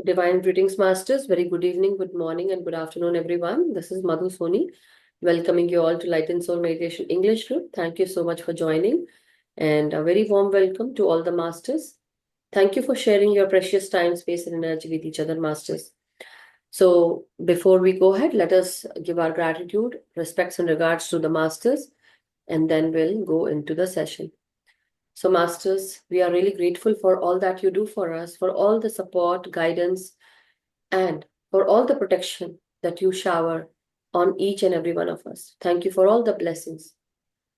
Divine greetings, masters. Very good evening, good morning, and good afternoon, everyone. This is Madhu Soni, welcoming you all to Light and Soul Meditation English group. Thank you so much for joining, and a very warm welcome to all the masters. Thank you for sharing your precious time, space, and energy with each other, masters. So, before we go ahead, let us give our gratitude, respects, and regards to the masters, and then we'll go into the session. So, Masters, we are really grateful for all that you do for us, for all the support, guidance, and for all the protection that you shower on each and every one of us. Thank you for all the blessings.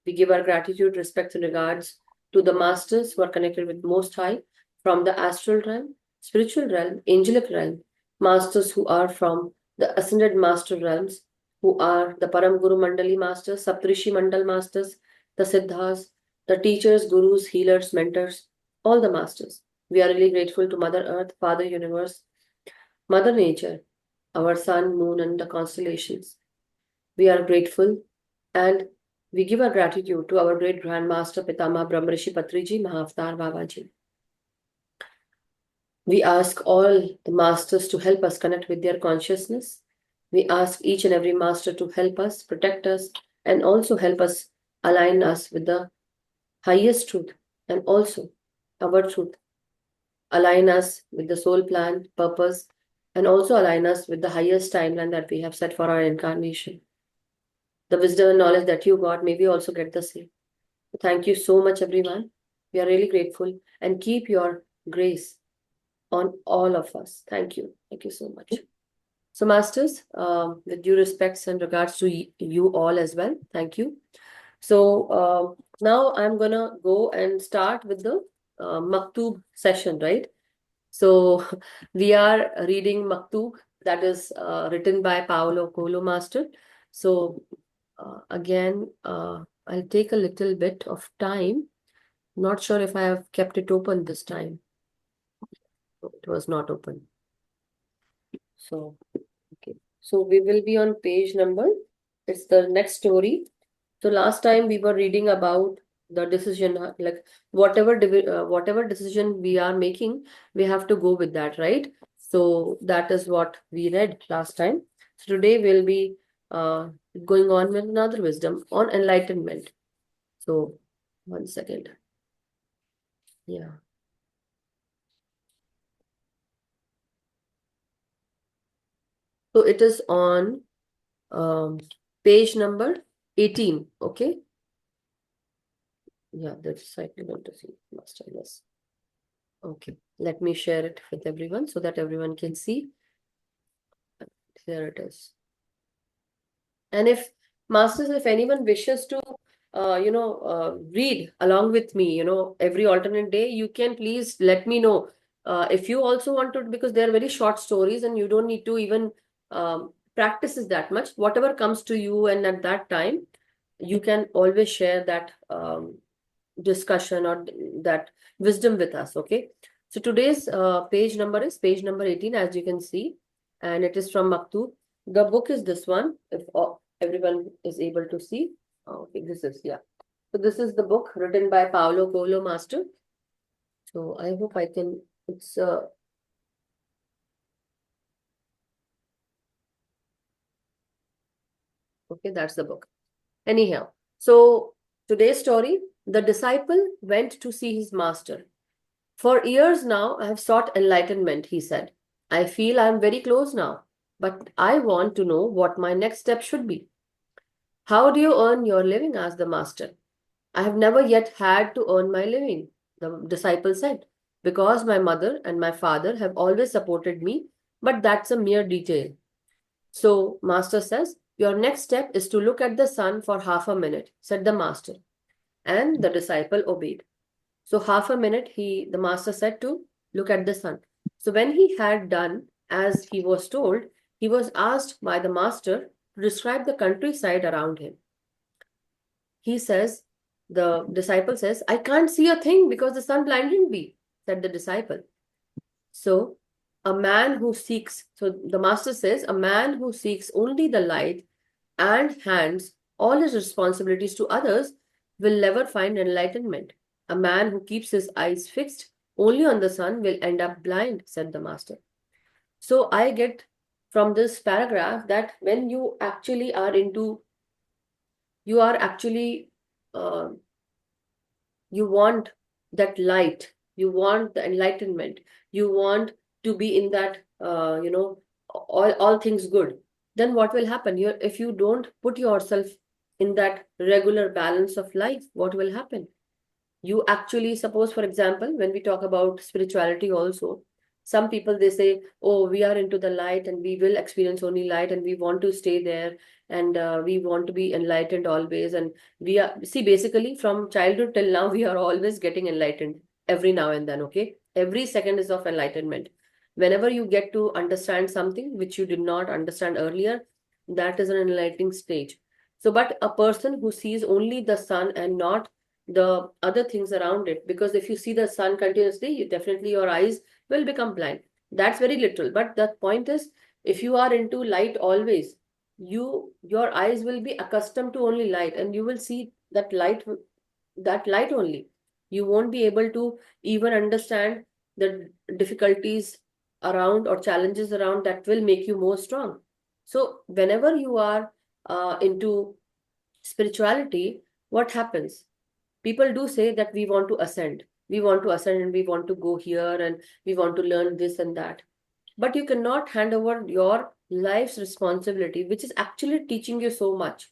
We give our gratitude, respect, and regards to the Masters who are connected with Most High from the astral realm, spiritual realm, angelic realm, Masters who are from the ascended Master realms, who are the Param Guru Mandali Masters, Saptrishi Mandal Masters, the Siddhas, the teachers, gurus, healers, mentors, all the masters. We are really grateful to Mother Earth, Father Universe, Mother Nature, our sun, moon, and the constellations. We are grateful and we give our gratitude to our great Grandmaster Pitama Brahmarishi Patriji Mahavatar Babaji. We ask all the masters to help us connect with their consciousness. We ask each and every master to help us, protect us, and also help us align us with the highest truth and also our truth. Align us with the soul plan, purpose, and also align us with the highest timeline that we have set for our incarnation. The wisdom and knowledge that you got, may we also get the same. Thank you so much, everyone. We are really grateful and keep your grace on all of us. Thank you. Thank you so much. So, Masters, with due respects and regards to you all as well, thank you. So, now I'm going to go and start with the Maktub session, right? So, we are reading Maktub, that is written by Paulo Coelho Master. So, again, I'll take a little bit of time. Not sure if I have kept it open this time. It was not open. So, okay. So, we will be on page number. It's the next story. So, last time we were reading about the decision, like whatever decision we are making, we have to go with that, right? So, that is what we read last time. So, today we'll be going on with another wisdom on enlightenment. So, one second. Yeah. So, it is on page number 18. Okay. Yeah, that's slightly going to see master. Yes. Okay. Let me share it with everyone so that everyone can see. Here it is. And if masters, if anyone wishes to, read along with me, every alternate day, you can please let me know. If you also want to, because they are very short stories and you don't need to even practice it that much. Whatever comes to you and at that time, you can always share that discussion or that wisdom with us. Okay. So today's page number is page number 18, as you can see, and it is from Maktub. The book is this one, if everyone is able to see. Okay, this is, yeah. So this is the book written by Paulo Coelho Master. So I hope I can, it's, okay, that's the book. Anyhow, so today's story, the disciple went to see his master. For years now, I have sought enlightenment, he said. I feel I am very close now, but I want to know what my next step should be. How do you earn your living? Asked the master. I have never yet had to earn my living, the disciple said, because my mother and my father have always supported me, but that's a mere detail. So, master says, your next step is to look at the sun for half a minute, said the master. And the disciple obeyed. So half a minute, the master said to look at the sun. So when he had done as he was told, he was asked by the master to describe the countryside around him. The disciple says, I can't see a thing because the sun blinded me, said the disciple. So the master says, a man who seeks only the light and hands all his responsibilities to others will never find enlightenment. A man who keeps his eyes fixed only on the sun will end up blind, said the master. So I get from this paragraph that when you actually are into, you are actually, uh, you want that light, you want the enlightenment, you want to be in that, all things good, then what will happen? You, if you don't put yourself in that regular balance of life, what will happen? You actually, suppose for example, when we talk about spirituality also, some people they say, oh, we are into the light and we will experience only light and we want to stay there, and we want to be enlightened always. And we are, see, basically from childhood till now we are always getting enlightened, every now and then, okay, every second is of enlightenment. Whenever you get to understand something which you did not understand earlier, that is an enlightening stage. So but a person who sees only the sun and not the other things around it, because if you see the sun continuously, you definitely, your eyes will become blind. That's very literal, but the point is, if you are into light always, your eyes will be accustomed to only light, and you will see that light, that light only. You won't be able to even understand the difficulties around or challenges around that will make you more strong. So whenever you are into spirituality, what happens? People do say that we want to ascend, we want to ascend and we want to go here and we want to learn this and that, but you cannot hand over your life's responsibility, which is actually teaching you so much,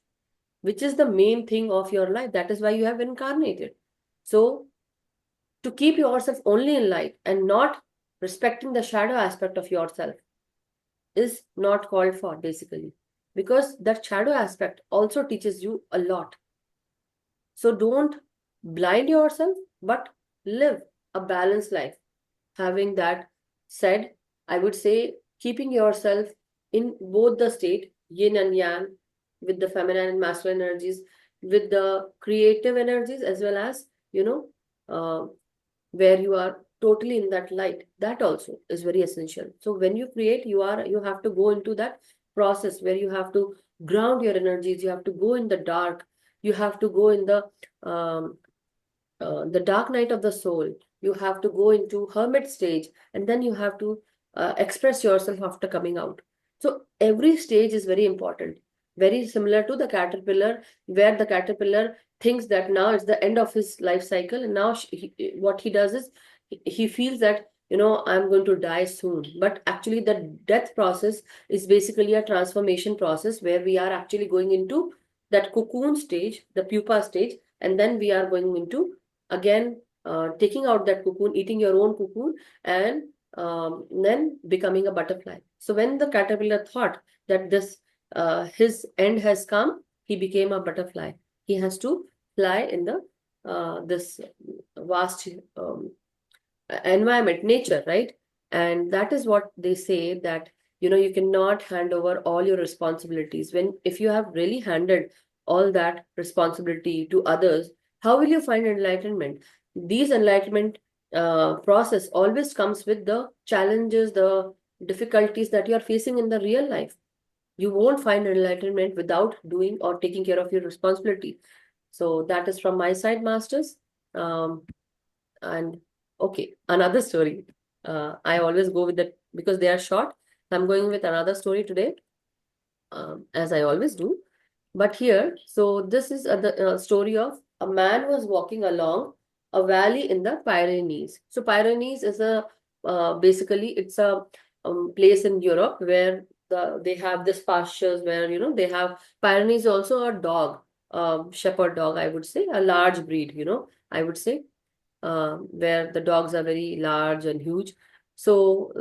which is the main thing of your life, that is why you have incarnated. So to keep yourself only in light and not respecting the shadow aspect of yourself is not called for, basically, because that shadow aspect also teaches you a lot. So don't blind yourself, but live a balanced life. Having that said, I would say keeping yourself in both the state, yin and yang, with the feminine and masculine energies, with the creative energies, as well as, you know, uh, where you are totally in that light, that also is very essential. So when you create, you have to go into that process where you have to ground your energies, you have to go in the dark, you have to go in the dark night of the soul, you have to go into hermit stage, and then you have to express yourself after coming out. So every stage is very important, very similar to the caterpillar, where the caterpillar thinks that now it's the end of his life cycle, and now what he does is he feels that, I'm going to die soon, but actually the death process is basically a transformation process where we are actually going into that cocoon stage, the pupa stage, and then we are going into, again, taking out that cocoon, eating your own cocoon, and then becoming a butterfly. So when the caterpillar thought that this his end has come, he became a butterfly. He has to fly in the this vast environment, nature, right? And that is what they say, that you cannot hand over all your responsibilities. When, if you have really handed all that responsibility to others, how will you find enlightenment? These enlightenment process always comes with the challenges, the difficulties that you are facing in the real life. You won't find enlightenment without doing or taking care of your responsibility. So that is from my side, masters. And okay, another story. I always go with that because they are short. I'm going with another story today, as I always do. But here, so this is the story of a man was walking along a valley in the Pyrenees. So Pyrenees is a basically it's a place in Europe where they have this pastures where they have Pyrenees, also a dog, shepherd dog, I would say, a large breed, I would say, where the dogs are very large and huge. So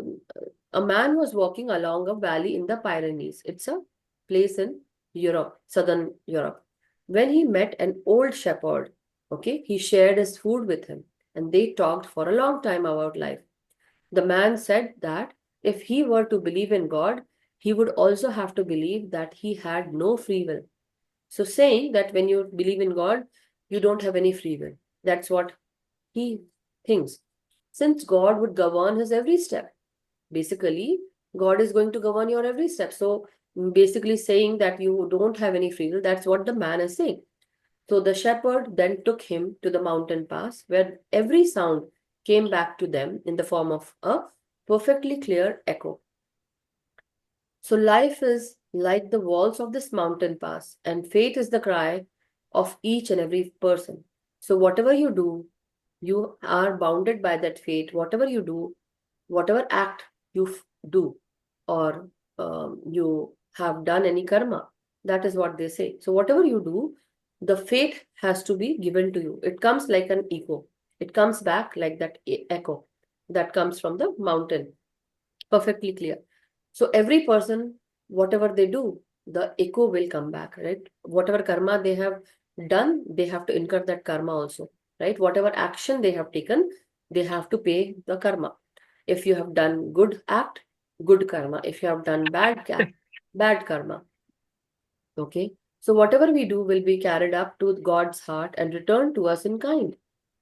a man was walking along a valley in the Pyrenees. It's a place in Europe, southern Europe. When he met an old shepherd, okay, he shared his food with him and they talked for a long time about life. The man said that if he were to believe in God, he would also have to believe that he had no free will. So saying that when you believe in God, you don't have any free will. That's what he thinks. Since God would govern his every step, basically, God is going to govern your every step. So, basically, saying that you don't have any free will, that's what the man is saying. So, the shepherd then took him to the mountain pass where every sound came back to them in the form of a perfectly clear echo. So life is like the walls of this mountain pass, and fate is the cry of each and every person. So whatever you do, you are bounded by that fate. Whatever you do, whatever act you do, or you have done any karma, that is what they say. So whatever you do, the fate has to be given to you. It comes like an echo. It comes back like that echo that comes from the mountain. Perfectly clear. So every person, whatever they do, the echo will come back, right? Whatever karma they have done, they have to incur that karma also, right? Whatever action they have taken, they have to pay the karma. If you have done good act, good karma. If you have done bad act, bad karma. Okay. So whatever we do will be carried up to God's heart and returned to us in kind.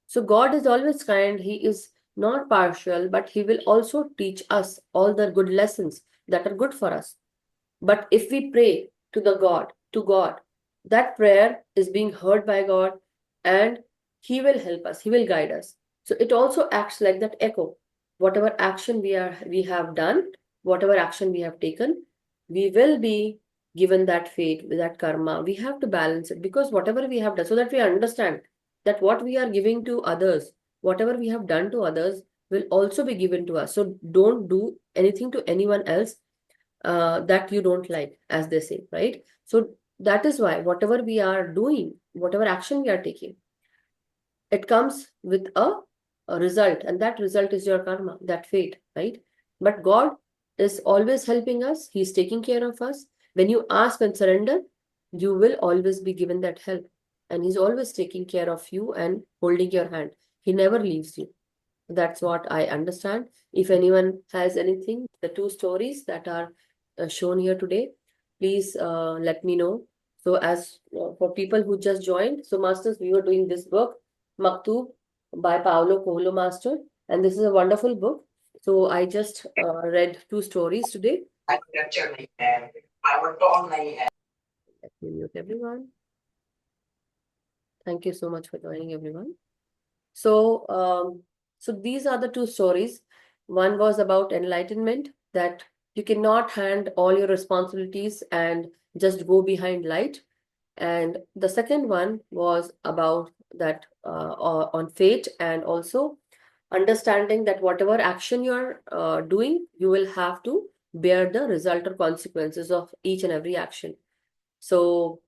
So God is always kind. He is not partial, but He will also teach us all the good lessons that are good for us. But if we pray to God, that prayer is being heard by God, and He will help us, He will guide us. So it also acts like that echo. Whatever action we have done, whatever action we have taken, we will be given that fate, that karma. We have to balance it, because whatever we have done, so that we understand that what we are giving to others, whatever we have done to others, will also be given to us. So don't do anything to anyone else that you don't like, as they say, right? So that is why whatever we are doing, whatever action we are taking, it comes with a result, and that result is your karma, that fate, right? But God is always helping us. He's taking care of us. When you ask and surrender, you will always be given that help, and He's always taking care of you and holding your hand. He never leaves you. That's what I understand. If anyone has anything, the two stories that are shown here today, please let me know. So as for people who just joined, so masters, we were doing this book, Maktub by Paulo Coelho master, and this is a wonderful book. So I just read two stories today. Let me mute everyone. Thank you so much for joining, everyone. So these are the two stories. One was about enlightenment, that you cannot hand all your responsibilities and just go behind light. And the second one was about that on fate, and also understanding that whatever action you're doing, you will have to bear the result or consequences of each and every action. So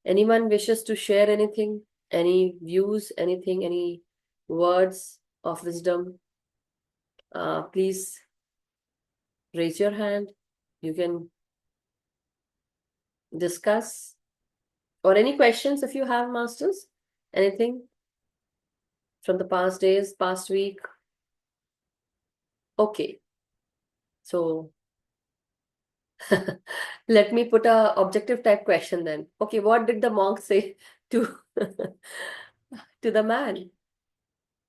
anyone wishes to share anything, any views, anything, any words of wisdom, please raise your hand. You can discuss, or any questions if you have, masters. Anything from the past days, past week? Okay. So let me put a objective type question then. Okay, what did the monk say to to the man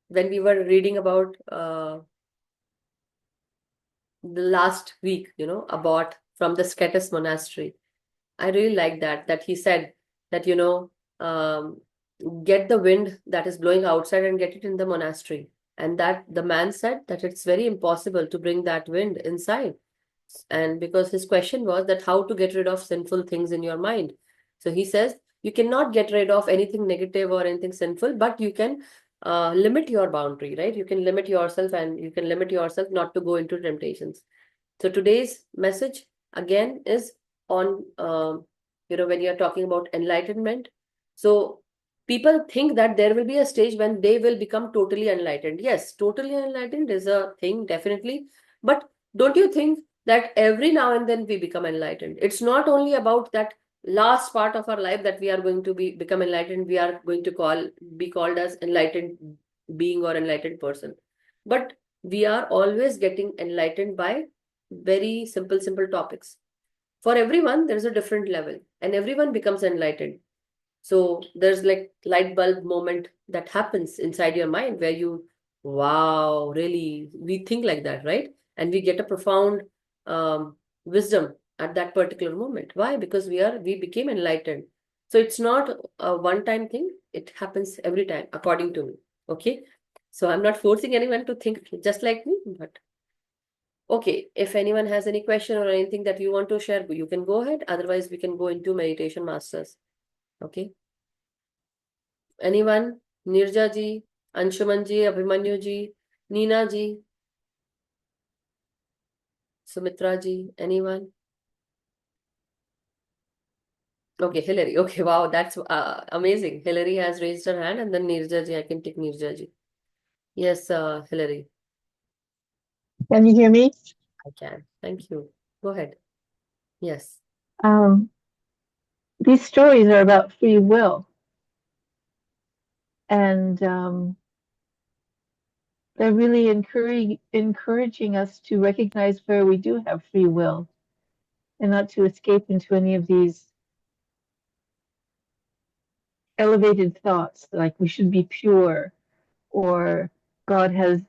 when we were reading about the last week, about from the Scetus monastery? I really like that he said that, get the wind that is blowing outside and get it in the monastery. And that the man said that it's very impossible to bring that wind inside. And because his question was that how to get rid of sinful things in your mind. So he says, you cannot get rid of anything negative or anything sinful, but you can limit your boundary, right? You can limit yourself, and you can limit yourself not to go into temptations. So today's message again is on, when you're talking about enlightenment. So people think that there will be a stage when they will become totally enlightened. Yes, totally enlightened is a thing, definitely. But don't you think that every now and then we become enlightened? It's not only about that last part of our life that we are going to become enlightened. We are going to be called as enlightened being or enlightened person. But we are always getting enlightened by very simple topics. For everyone, there's a different level, and everyone becomes enlightened. So there's like light bulb moment that happens inside your mind where you, wow, really, we think like that, right? And we get a profound wisdom at that particular moment. Why? Because we became enlightened. So it's not a one-time thing. It happens every time, according to me. Okay. So I'm not forcing anyone to think just like me, but Okay, if anyone has any question or anything that you want to share, you can go ahead. Otherwise, we can go into meditation masters. Okay. Anyone? Nirja ji, Anshuman ji, Abhimanyu ji, Neena ji, Sumitra ji, anyone? Okay, Hillary. Okay, wow, that's amazing. Hillary has raised her hand, and then Nirja ji. I can take Nirja ji. Yes, Hillary, Can you hear me? I can. Thank you. Go ahead. Yes. Um, these stories are about free will, and they're really encouraging us to recognize where we do have free will and not to escape into any of these elevated thoughts like we should be pure or God has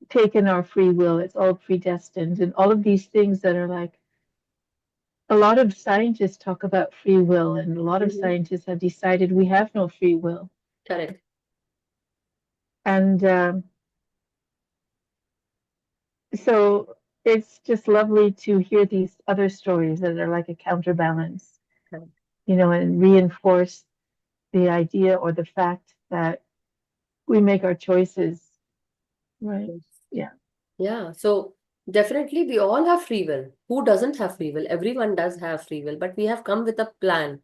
taken our free will, it's all predestined, and all of these things that are like a lot of scientists talk about free will, and a lot of Mhm. scientists have decided we have no free will. Correct. And so it's just lovely to hear these other stories that are like a counterbalance, Correct. and reinforce the idea or the fact that we make our choices, right? Yes. Yeah. Yeah, so definitely we all have free will. Who doesn't have free will? Everyone does have free will, but we have come with a plan.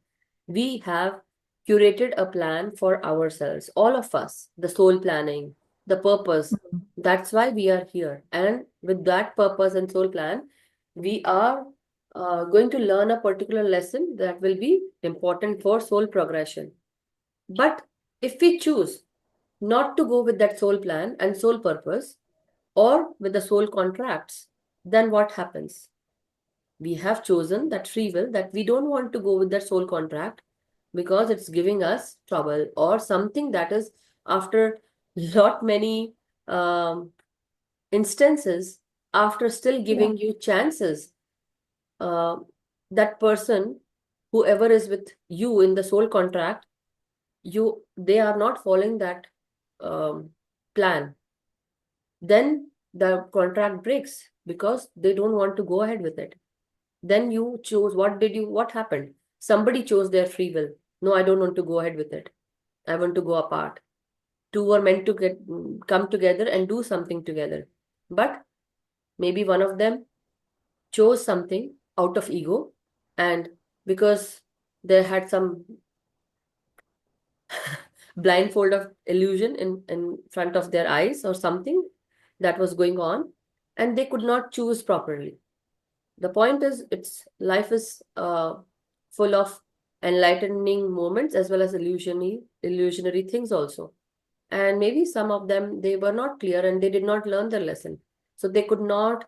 We have curated a plan for ourselves, all of us, the soul planning, the purpose. That's why we are here. And with that purpose and soul plan, we are going to learn a particular lesson that will be important for soul progression. But if we choose not to go with that soul plan and soul purpose, or with the soul contracts, then what happens? We have chosen that free will that we don't want to go with that soul contract because it's giving us trouble or something that is after lot many um, instances, after still Yeah. giving you chances, uh, that person, whoever is with you in the soul contract, they are not following that um, plan, then the contract breaks because they don't want to go ahead with it. Then you chose, what happened? Somebody chose their free will. No, I don't want to go ahead with it. I want to go apart. Two were meant to come together and do something together. But maybe one of them chose something out of ego, and because they had some blindfold of illusion in front of their eyes or something that was going on, and they could not choose properly. The point is, it's life is full of enlightening moments as well as illusionary things also. And maybe some of them, they were not clear and they did not learn their lesson, so they could not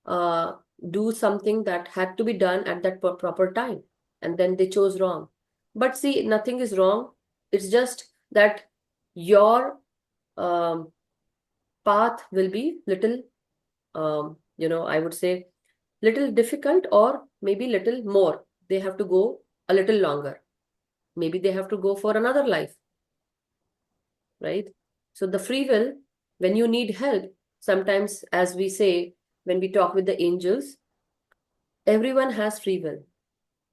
uh, do something that had to be done at that proper time, and then they chose wrong. But see, nothing is wrong. It's just that your um, path will be little, I would say, little difficult, or maybe little more. They have to go a little longer. Maybe they have to go for another life, right? So the free will, when you need help, sometimes, as we say, when we talk with the angels, everyone has free will.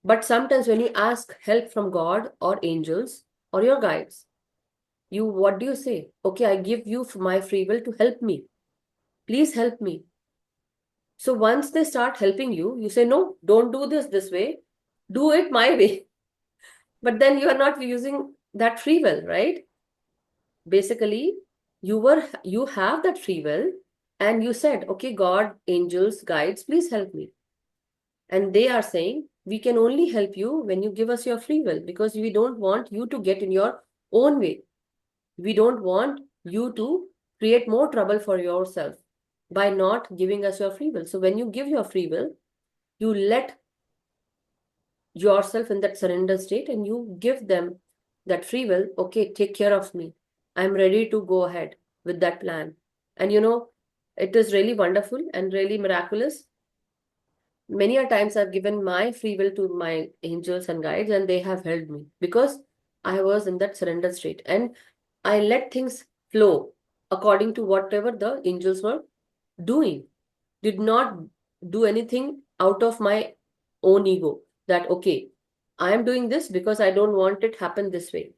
But sometimes when you ask help from God or angels or your guides, what do you say? Okay, I give you my free will to help me. Please help me. So once they start helping you, you say, no, don't do this way. Do it my way. But then you are not using that free will, right? Basically, you have that free will, and you said, okay, God, angels, guides, please help me. And they are saying, we can only help you when you give us your free will, because we don't want you to get in your own way. We don't want you to create more trouble for yourself by not giving us your free will. So when you give your free will, you let yourself in that surrender state and you give them that free will. Okay, take care of me. I'm ready to go ahead with that plan. And it is really wonderful and really miraculous. Many a times I've given my free will to my angels and guides, and they have helped me because I was in that surrender state, and I let things flow according to whatever the angels were doing, did not do anything out of my own ego, that okay, I am doing this because I don't want it happen this way.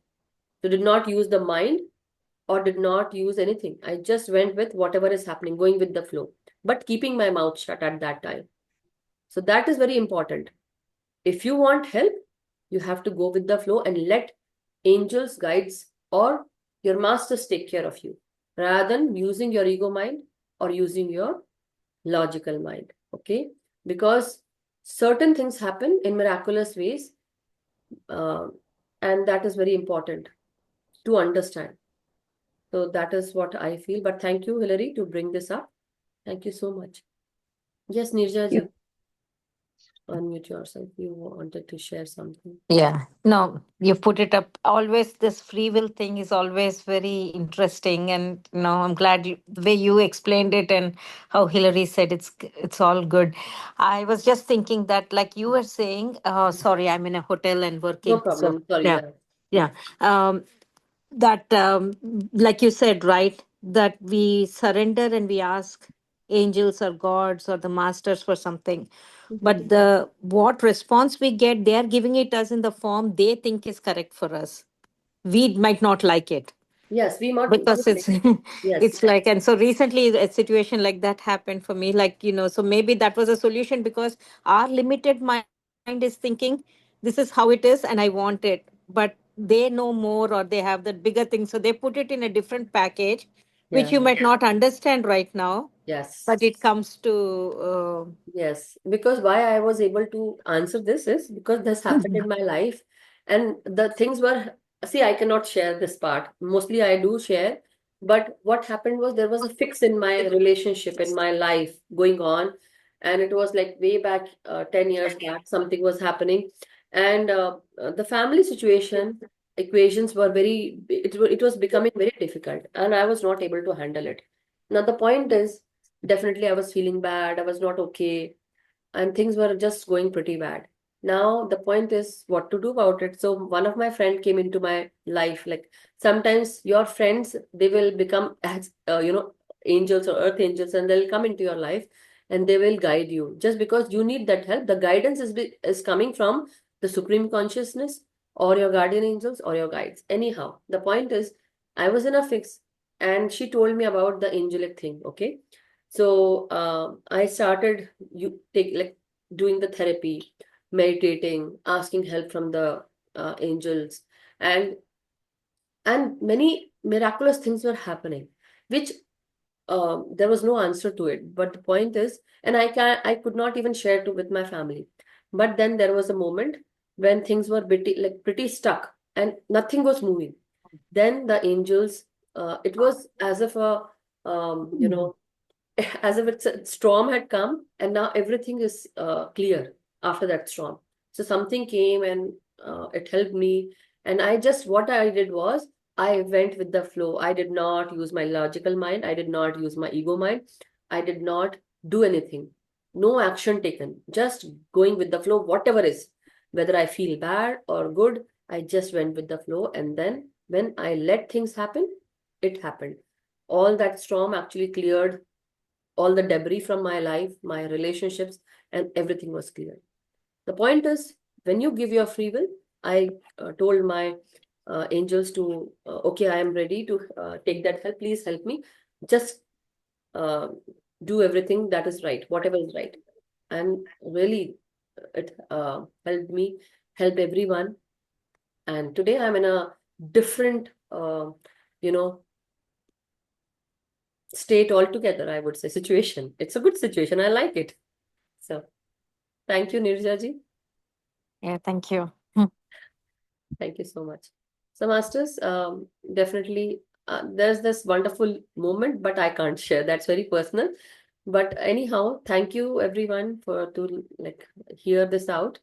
So did not use the mind or did not use anything. I just went with whatever is happening, going with the flow, but keeping my mouth shut at that time. So that is very important. If you want help, you have to go with the flow and let angels, guides, or your masters take care of you, rather than using your ego mind or using your logical mind. Okay? Because certain things happen in miraculous ways, uh, and that is very important to understand. So that is what I feel. But thank you, Hilary, to bring this up. Thank you so much. Yes, Nirja ji, unmute yourself. You wanted to share something. Yeah, no, you put it up. Always, this free will thing is always very interesting, and I'm glad the way you explained it and how Hillary said it's all good. I was just thinking that, like you were saying, sorry, I'm in a hotel and No working, so problem. Sorry, yeah, yeah. yeah. Um, that, like you said, right, that we surrender and we ask angels or gods or the masters for something, Mhm. but the what response we get, they are giving it us in the form they think is correct for us. We might not like it Yes, we might. because it's Yes, it's like, and so recently a situation like that happened for me, like, so maybe that was a solution because our limited mind is thinking this is how it is and I want it, but they know more or they have that bigger thing, so they put it in a different package which yeah, you might not understand right now, yes. but it comes to Yes, because why I was able to answer this is because this happened in my life, and the things were, see, I cannot share this part. Mostly I do share, but what happened was there was a fix in my relationship, in my life going on, and it was like way back 10 years back, something was happening, and the family situation equations were it was becoming very difficult, and I was not able to handle it. Now, the point is, definitely I was feeling bad, I was not okay, and things were just going pretty bad. Now the point is what to do about it. So one of my friend came into my life. Like sometimes your friends, they will become as angels or earth angels, and they'll come into your life and they will guide you just because you need that help. The guidance is coming from the supreme consciousness or your guardian angels or your guides. Anyhow, the point is, I was in a fix and she told me about the angelic thing. Okay, so I started you take like doing the therapy, meditating, asking help from the angels, and many miraculous things were happening, which there was no answer to it. But the point is, and I could not even share to with my family. But then there was a moment when things were pretty stuck and nothing was moving. Then the angels, it was as if a as if a storm had come and now everything is clear after that storm. So something came and it helped me. And what I did was, I went with the flow. I did not use my logical mind. I did not use my ego mind. I did not do anything. No action taken. Just going with the flow, whatever is. Whether I feel bad or good, I just went with the flow. And then when I let things happen, it happened. All that storm actually cleared all the debris from my life, my relationships, and everything was clear. The point is, when you give your free will, I told my angels to, okay, I am ready to take that help. Please help me. Just uh, do everything that is right, whatever is right. And really, it helped me, help everyone. And today I'm in a different, you know, state altogether, I would say, situation. It's a good situation. I like it. So thank you, Nirjaji. yeah, thank you. Thank you so much. So, Masters, definitely there's this wonderful moment, but I can't share. That's very personal. But anyhow, thank you everyone for to like hear this out.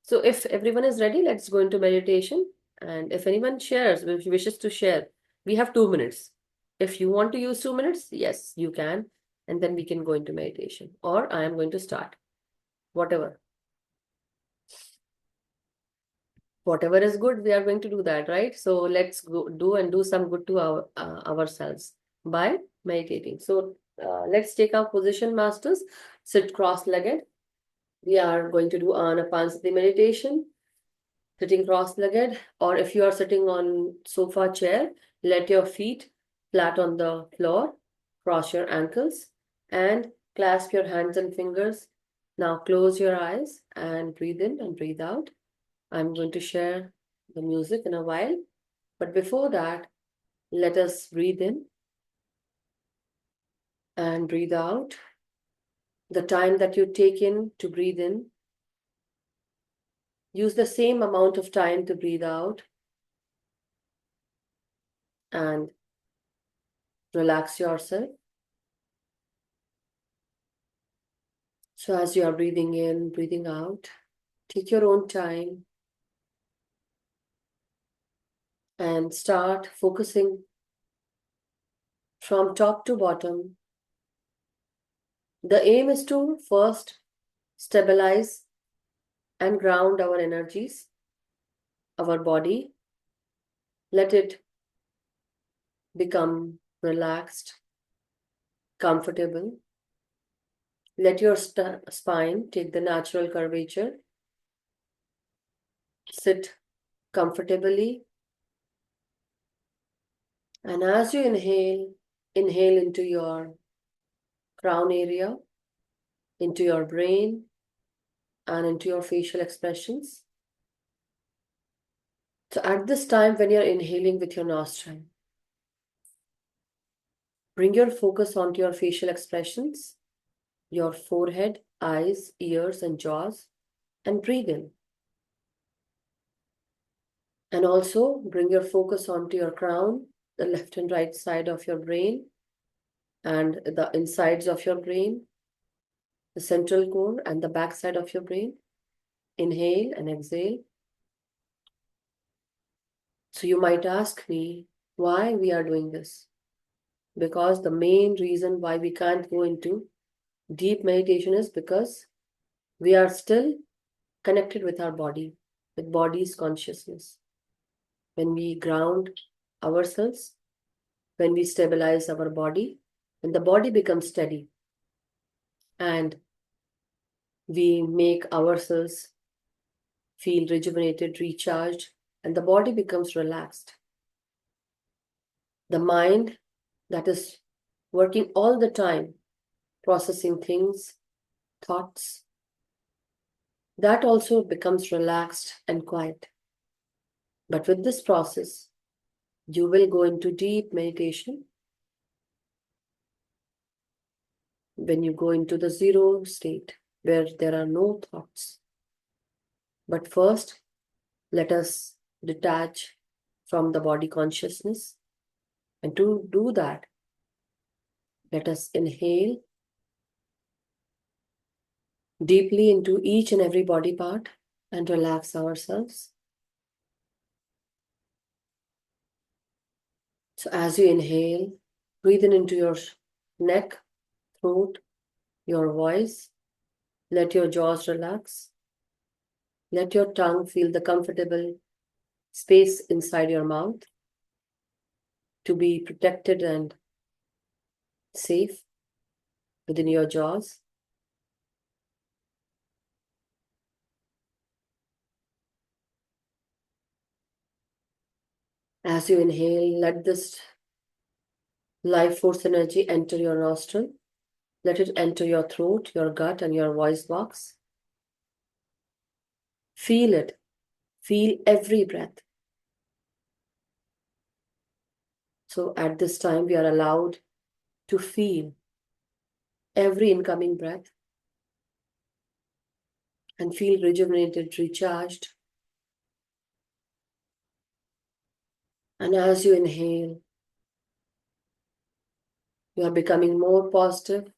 So, if everyone is ready, let's go into meditation. And if anyone wishes to share, we have 2 minutes. If you want to use 2 minutes, yes, you can, and then we can go into meditation. Or I am going to start. Whatever. Whatever is good, we are going to do that, right? So let's go do some good to ourselves by meditating. So Let's take our position, masters. Sit cross-legged. We are going to do Anapansati meditation, sitting cross-legged, or if you are sitting on sofa chair, let your feet flat on the floor, cross your ankles, and clasp your hands and fingers. Now close your eyes and breathe in and breathe out. I'm going to share the music in a while, but before that, let us breathe in and breathe out. The time that you take in to breathe in, use the same amount of time to breathe out and relax yourself. So as you are breathing in, breathing out, take your own time and start focusing from top to bottom. The aim is to first stabilize and ground our energies, our body. Let it become relaxed, comfortable. Let your spine take the natural curvature. Sit comfortably. And as you inhale, inhale into your crown area, into your brain, and into your facial expressions. So at this time, when you're inhaling with your nostril, bring your focus onto your facial expressions, your forehead, eyes, ears, and jaws, and breathe in. And also bring your focus onto your crown, the left and right side of your brain, and the insides of your brain, the central core, and the back side of your brain. Inhale and exhale. So you might ask me why we are doing this. Because the main reason why we can't go into deep meditation is because we are still connected with our body, with body's consciousness. When we ground ourselves, when we stabilize our body, when the body becomes steady, and we make ourselves feel rejuvenated, recharged, and the body becomes relaxed. The mind that is working all the time, processing things, thoughts, that also becomes relaxed and quiet. But with this process, you will go into deep meditation. When you go into the zero state, where there are no thoughts. But first, let us detach from the body consciousness. And to do that, let us inhale deeply into each and every body part and relax ourselves. So as you inhale, breathe in into your neck, throat, your voice. Let your jaws relax. Let your tongue feel the comfortable space inside your mouth to be protected and safe within your jaws. As you inhale, let this life force energy enter your nostril. Let it enter your throat, your gut, and your voice box. Feel it. Feel every breath. So at this time, we are allowed to feel every incoming breath and feel rejuvenated, recharged. And as you inhale, you are becoming more positive,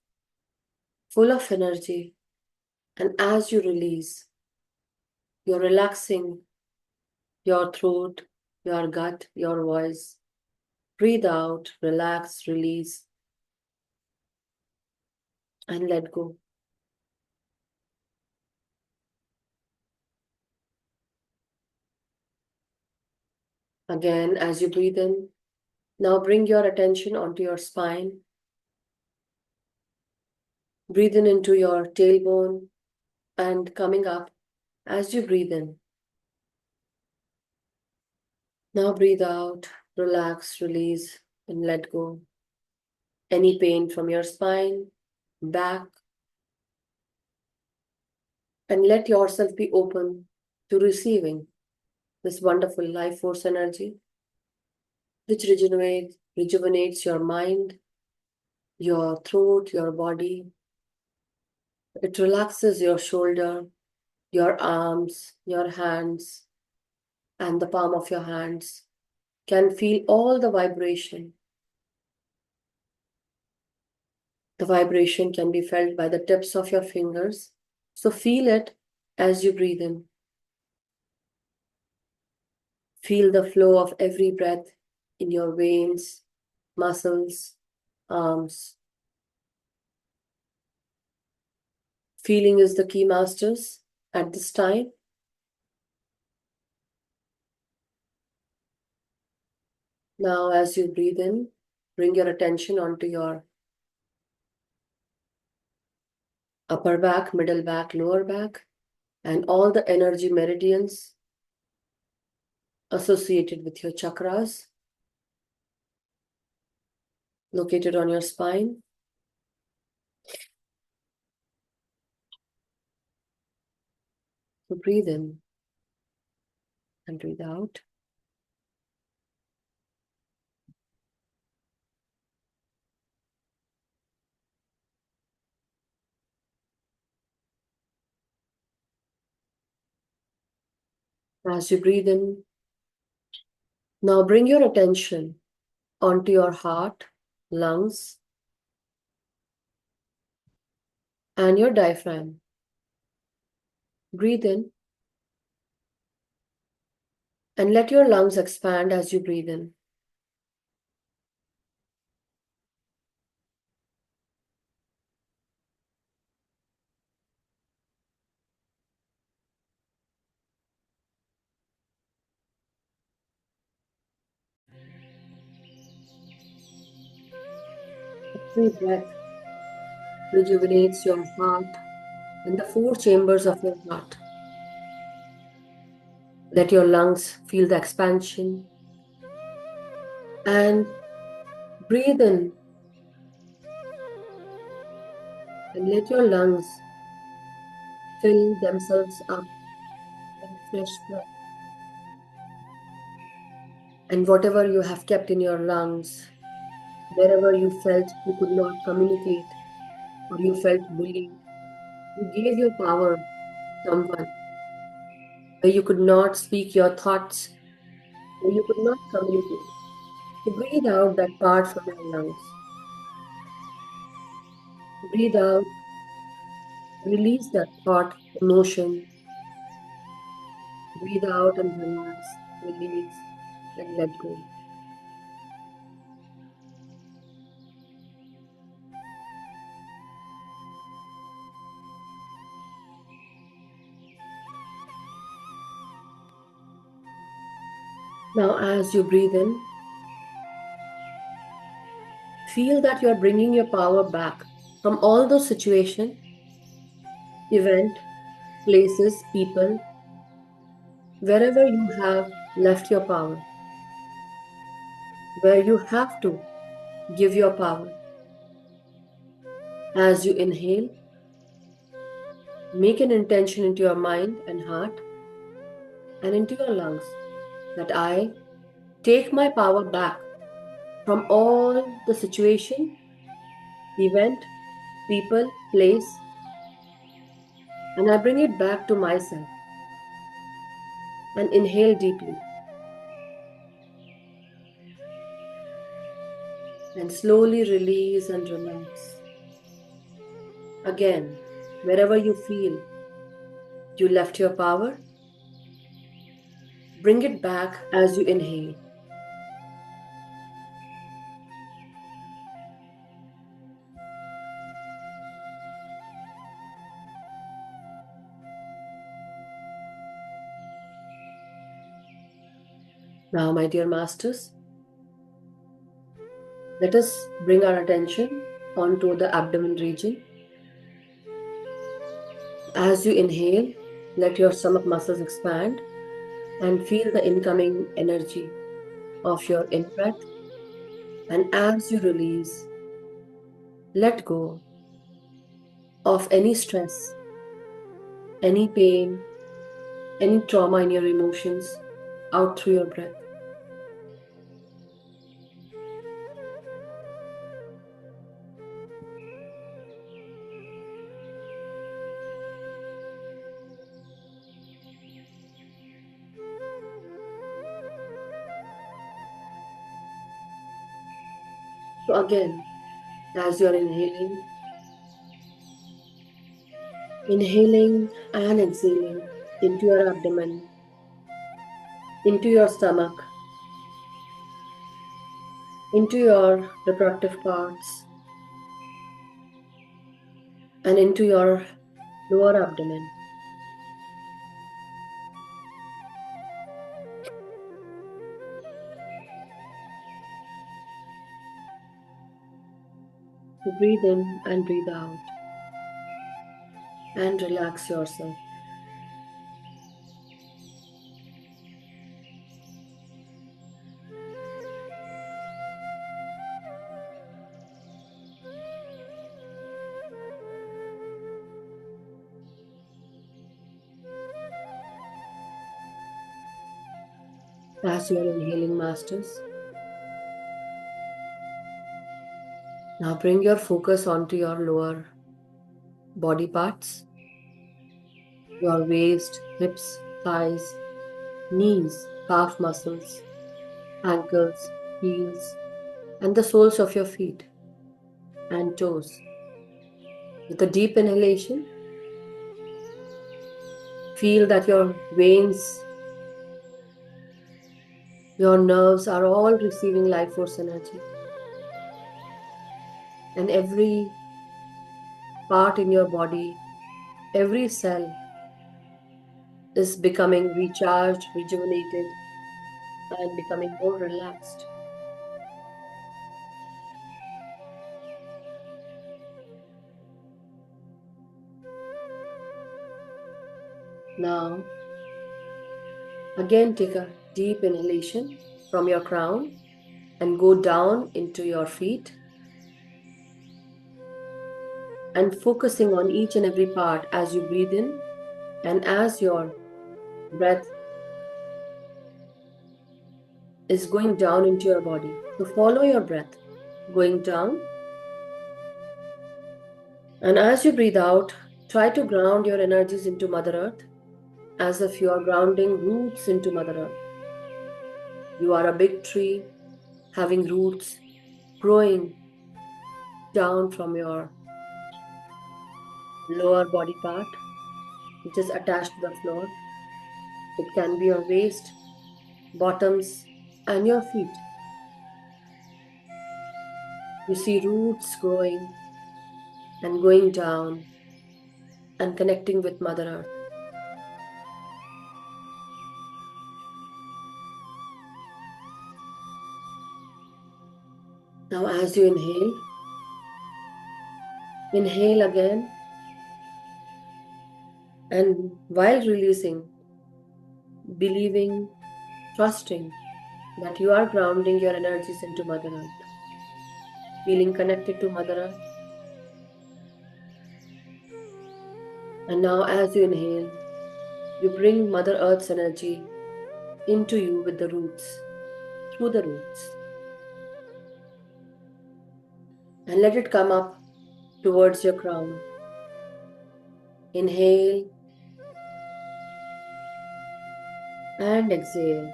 full of energy. And as you release, you're relaxing your throat, your gut, your voice. Breathe out, relax, release, and let go. Again, as you breathe in, now bring your attention onto your spine. Breathe in into your tailbone and coming up as you breathe in. Now breathe out, relax, release, and let go. Any pain from your spine, back, and let yourself be open to receiving this wonderful life force energy, which rejuvenates your mind, your throat, your body. It relaxes your shoulder, your arms, your hands, and the palm of your hands. Can feel all the vibration. The vibration can be felt by the tips of your fingers. So feel it as you breathe in. Feel the flow of every breath in your veins, muscles, arms. Feeling is the key, masters, at this time. Now, as you breathe in, bring your attention onto your upper back, middle back, lower back, and all the energy meridians associated with your chakras located on your spine. So breathe in and breathe out. As you breathe in, now bring your attention onto your heart, lungs, and your diaphragm. Breathe in and let your lungs expand as you breathe in. Every breath rejuvenates your heart and the four chambers of your heart. Let your lungs feel the expansion and breathe in and let your lungs fill themselves up with fresh breath. And whatever you have kept in your lungs, wherever you felt you could not communicate or you felt bullied, you gave your power to someone where you could not speak your thoughts, where you could not communicate. So breathe out that part from your lungs. Breathe out, release that thought, emotion. Breathe out and relax, release, and let go. Now, as you breathe in, feel that you are bringing your power back from all those situations, event, places, people, wherever you have left your power, where you have to give your power. As you inhale, make an intention into your mind and heart and into your lungs that I take my power back from all the situation, event, people, place, and I bring it back to myself. And inhale deeply. And slowly release and relax. Again, wherever you feel you left your power, bring it back as you inhale. Now, my dear masters, let us bring our attention onto the abdomen region. As you inhale, let your stomach muscles expand and feel the incoming energy of your in-breath. And as you release, let go of any stress, any pain, any trauma in your emotions out through your breath. So again, as you're inhaling and exhaling into your abdomen, into your stomach, into your reproductive parts, and into your lower abdomen. So breathe in and breathe out and relax yourself. As you are inhaling, masters, now bring your focus onto your lower body parts, your waist, hips, thighs, knees, calf muscles, ankles, heels, and the soles of your feet and toes. With a deep inhalation, feel that your veins, your nerves are all receiving life force energy. And every part in your body, every cell is becoming recharged, rejuvenated, and becoming more relaxed. Now, again, take a deep inhalation from your crown and go down into your feet and focusing on each and every part as you breathe in and as your breath is going down into your body. So follow your breath going down. And as you breathe out, try to ground your energies into Mother Earth as if you are grounding roots into Mother Earth. You are a big tree having roots growing down from your lower body part, which is attached to the floor. It can be your waist, bottoms, and your feet. You see roots growing and going down and connecting with Mother Earth. Now, as you inhale again, and while releasing, believing, trusting that you are grounding your energies into Mother Earth, feeling connected to Mother Earth. And now, as you inhale, you bring Mother Earth's energy into you with the roots, through the roots, and let it come up towards your crown. Inhale and exhale.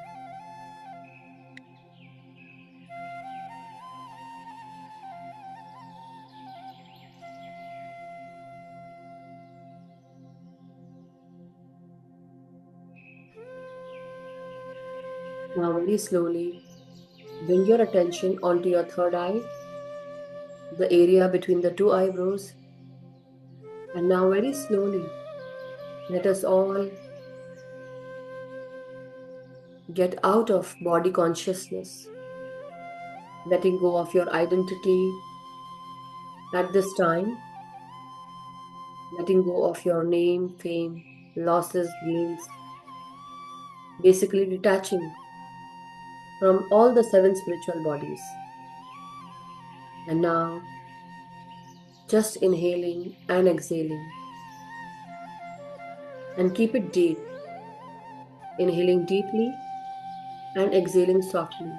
Now, very slowly, bring your attention onto your third eye, the area between the two eyebrows. And now, very slowly, let us all get out of body consciousness, letting go of your identity at this time. letting go of your name, fame, losses, gains, basically detaching from all the seven spiritual bodies. And now, just inhaling and exhaling, and keep it deep, inhaling deeply and exhaling softly.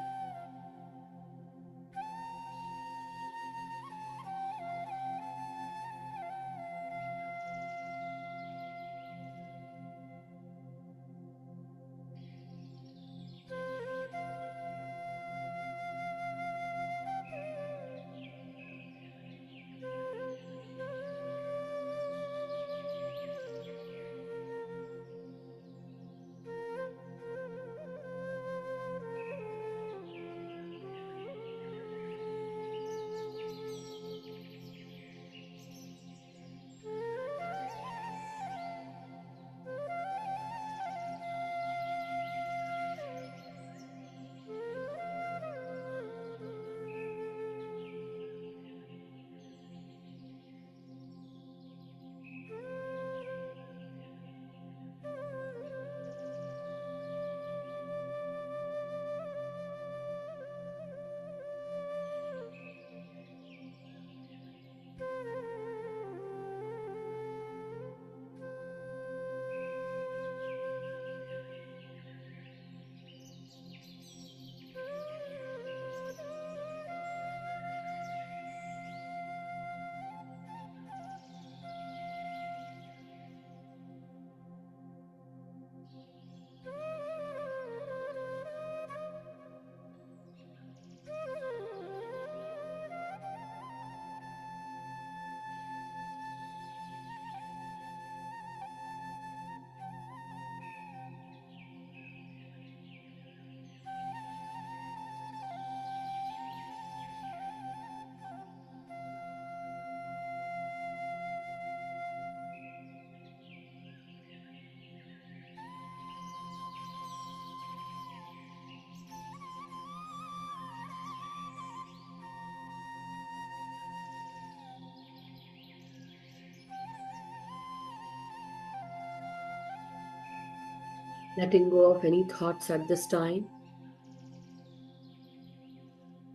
Letting go of any thoughts at this time,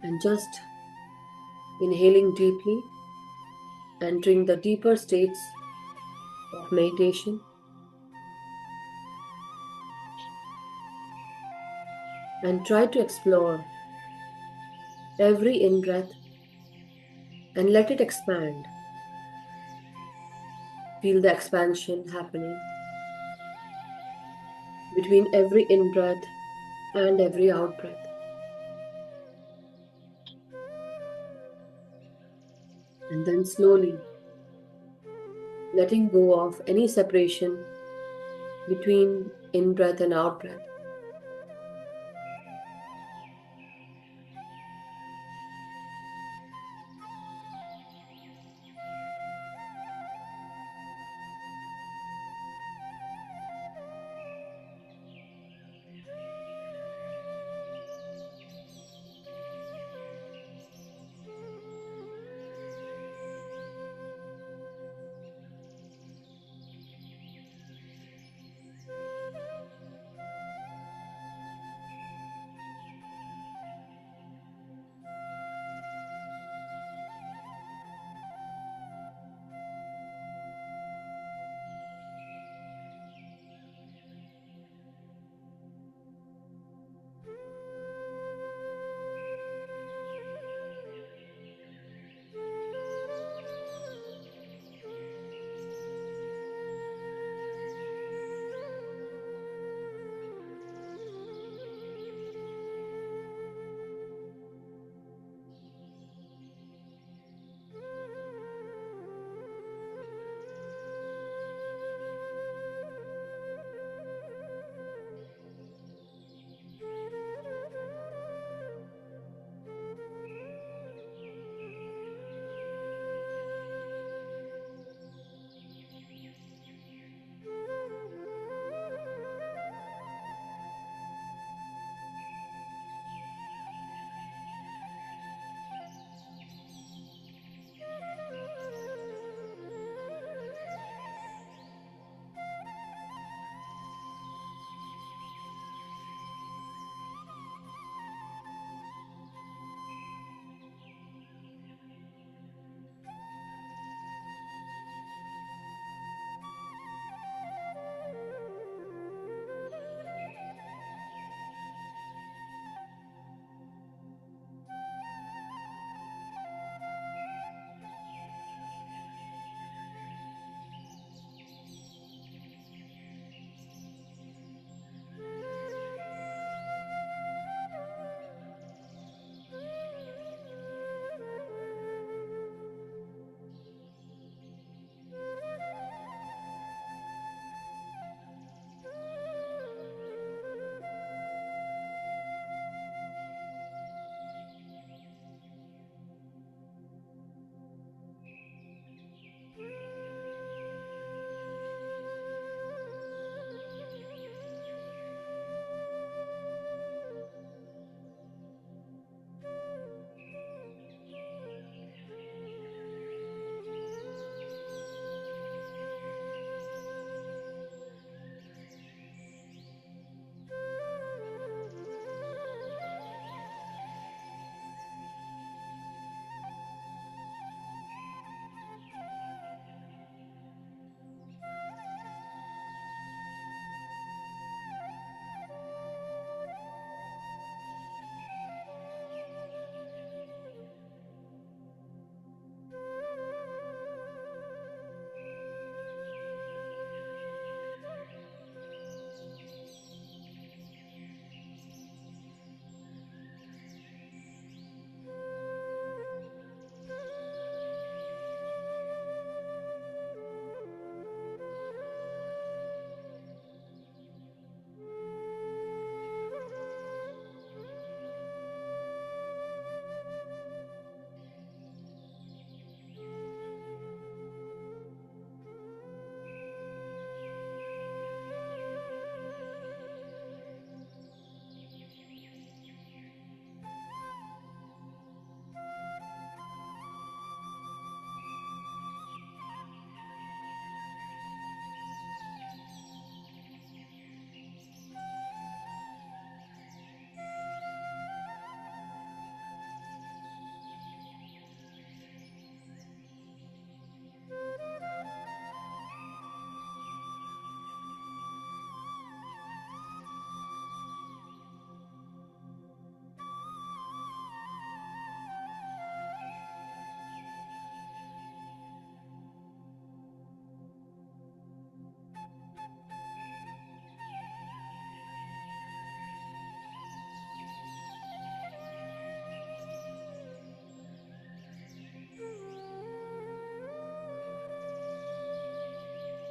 and just inhaling deeply, entering the deeper states of meditation, and try to explore every in breath and let it expand. Feel the expansion happening between every in breath and every out breath. And then slowly letting go of any separation between in breath and out breath.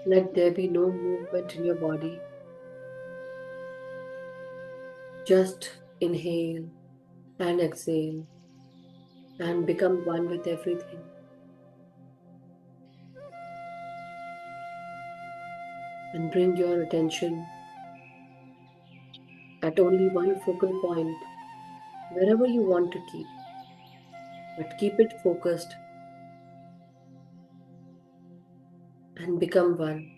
Let there be no movement in your body. Just inhale and exhale and become one with everything. And bring your attention at only one focal point, wherever you want to keep, but keep it focused and become one.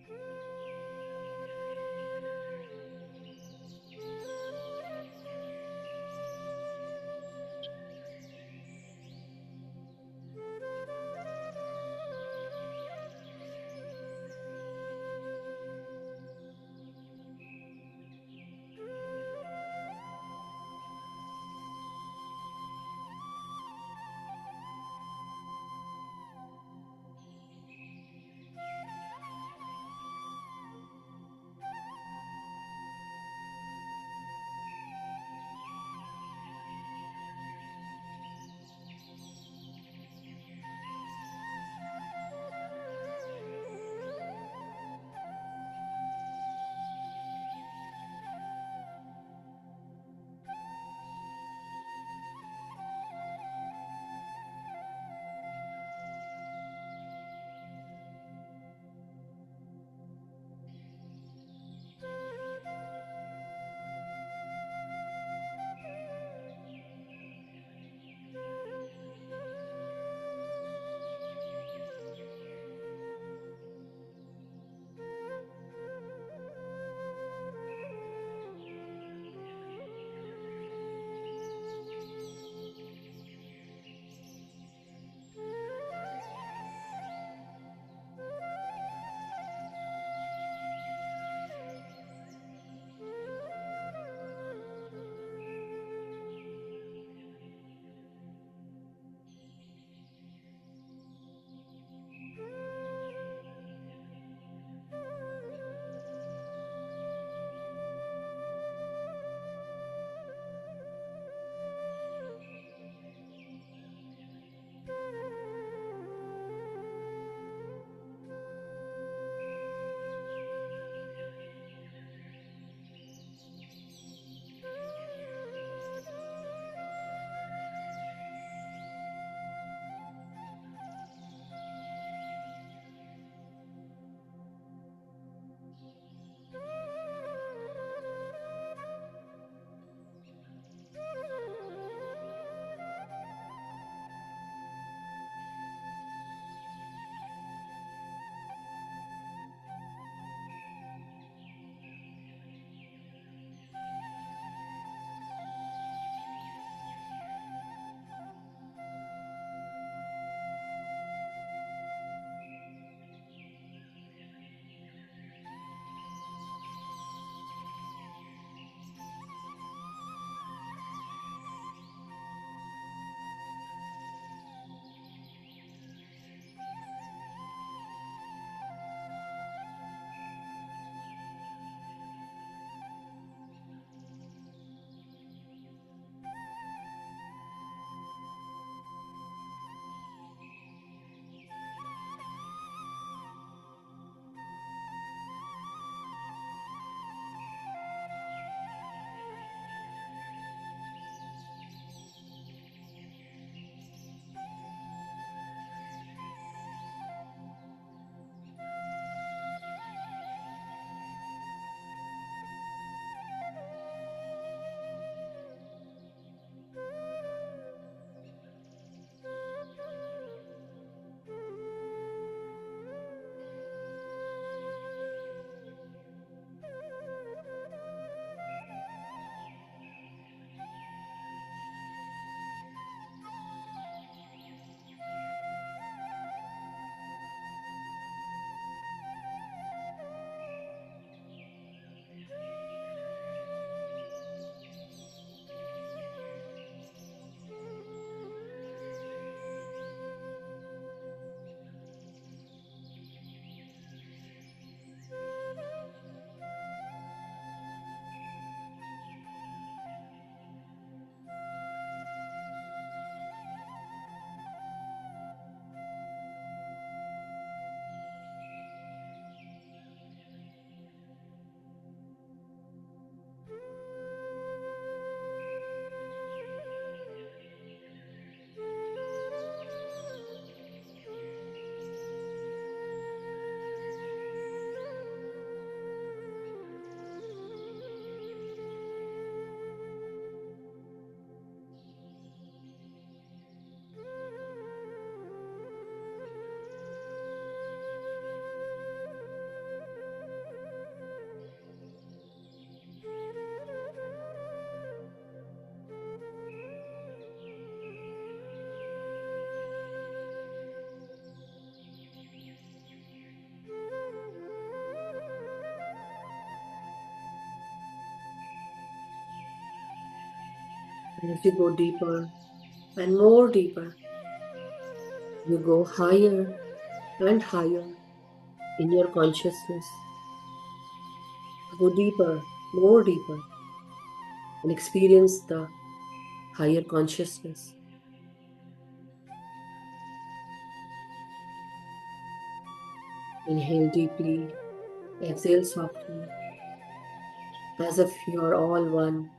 And as you go deeper and more deeper, you go higher and higher in your consciousness. Go deeper, more deeper, and experience the higher consciousness. Inhale deeply, exhale softly, as if you are all one.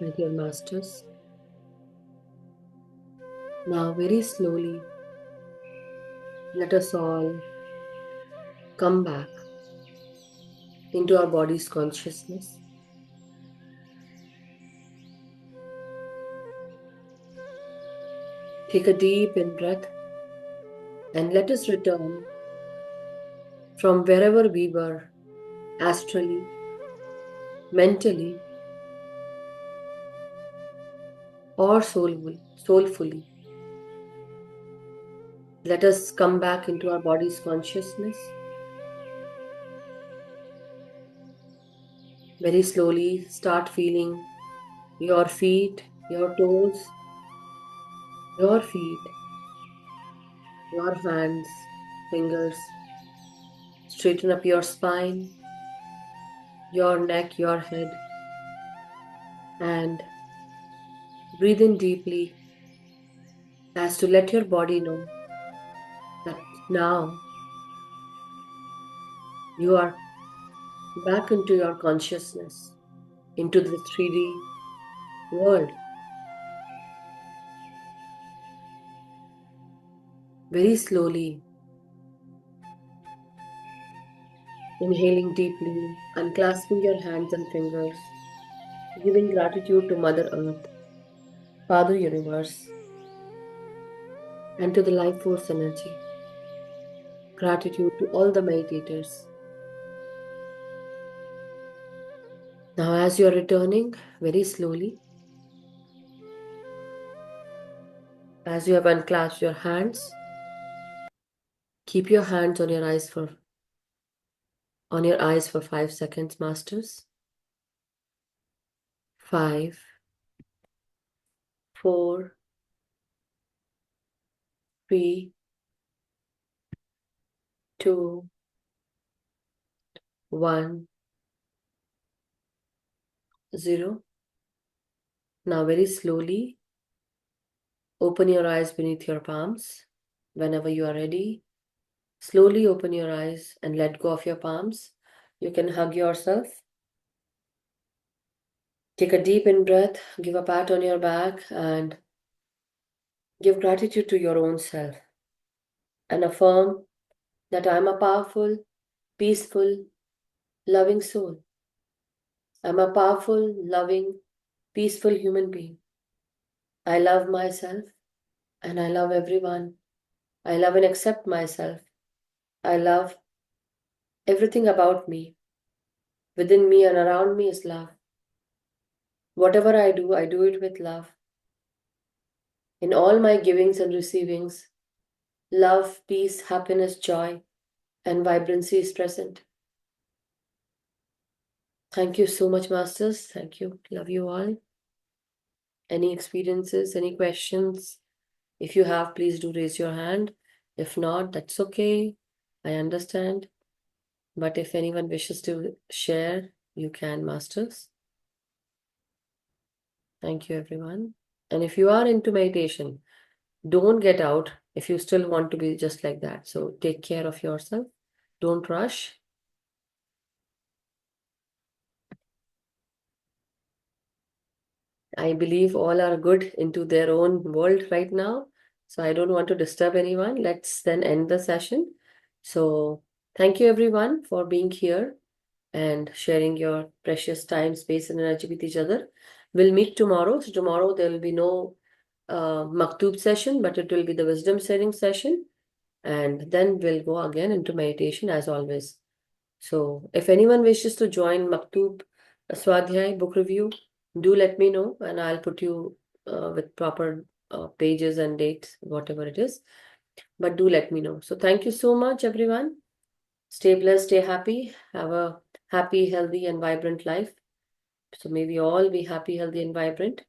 my dear masters. Now, very slowly, let us all come back into our body's consciousness. Take a deep in breath and let us return from wherever we were, astrally, mentally, or soulfully. Let us come back into our body's consciousness. Very slowly start feeling your feet, your toes, your feet, your hands, fingers. Straighten up your spine, your neck, your head, and breathe in deeply as to let your body know that now you are back into your consciousness, into the 3D world. Very slowly, inhaling deeply, unclasping your hands and fingers, giving gratitude to Mother Earth, Father Universe, and to the life force energy. Gratitude to all the meditators. Now, as you are returning very slowly, as you have unclasped your hands, keep your hands on your eyes for 5 seconds, masters. 5, 4, 3, 2, 1, 0. Now very slowly open your eyes beneath your palms. Whenever you are ready, slowly open your eyes and let go of your palms. You can hug yourself. Take a deep in breath, give a pat on your back, and give gratitude to your own self. And affirm that I am a powerful, peaceful, loving soul. I'm a powerful, loving, peaceful human being. I love myself and I love everyone. I love and accept myself. I love everything about me. Within me and around me is love. Whatever I do it with love. In all my givings and receivings, love, peace, happiness, joy, and vibrancy is present. Thank you so much, Masters. Thank you. Love you all. Any experiences, any questions? If you have, please do raise your hand. If not, that's okay. I understand. But if anyone wishes to share, you can, Masters. Thank you, everyone. And if you are into meditation, don't get out if you still want to be just like that. So take care of yourself. Don't rush. I believe all are good into their own world right now. So I don't want to disturb anyone. Let's then end the session. So thank you, everyone, for being here and sharing your precious time, space, and energy with each other. We'll meet tomorrow. So tomorrow there will be no Maktub session, but it will be the wisdom sharing session. And then we'll go again into meditation as always. So if anyone wishes to join Maktub Swadhyay book review, do let me know and I'll put you with proper pages and dates, whatever it is. But do let me know. So thank you so much, everyone. Stay blessed, stay happy, have a happy, healthy, and vibrant life. So may we all be happy, healthy, and vibrant.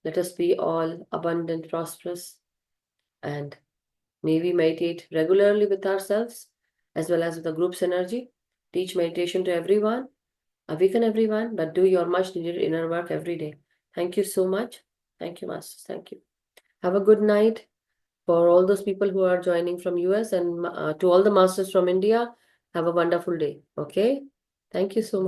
Let us be all abundant, prosperous, and may we meditate regularly with ourselves as well as with the group's energy. Teach meditation to everyone, awaken everyone, but do your much needed inner work every day. Thank you so much. Thank you, Masters. Thank you. Have a good night for all those people who are joining from US and to all the Masters from India. Have a wonderful day. Okay. Thank you so much.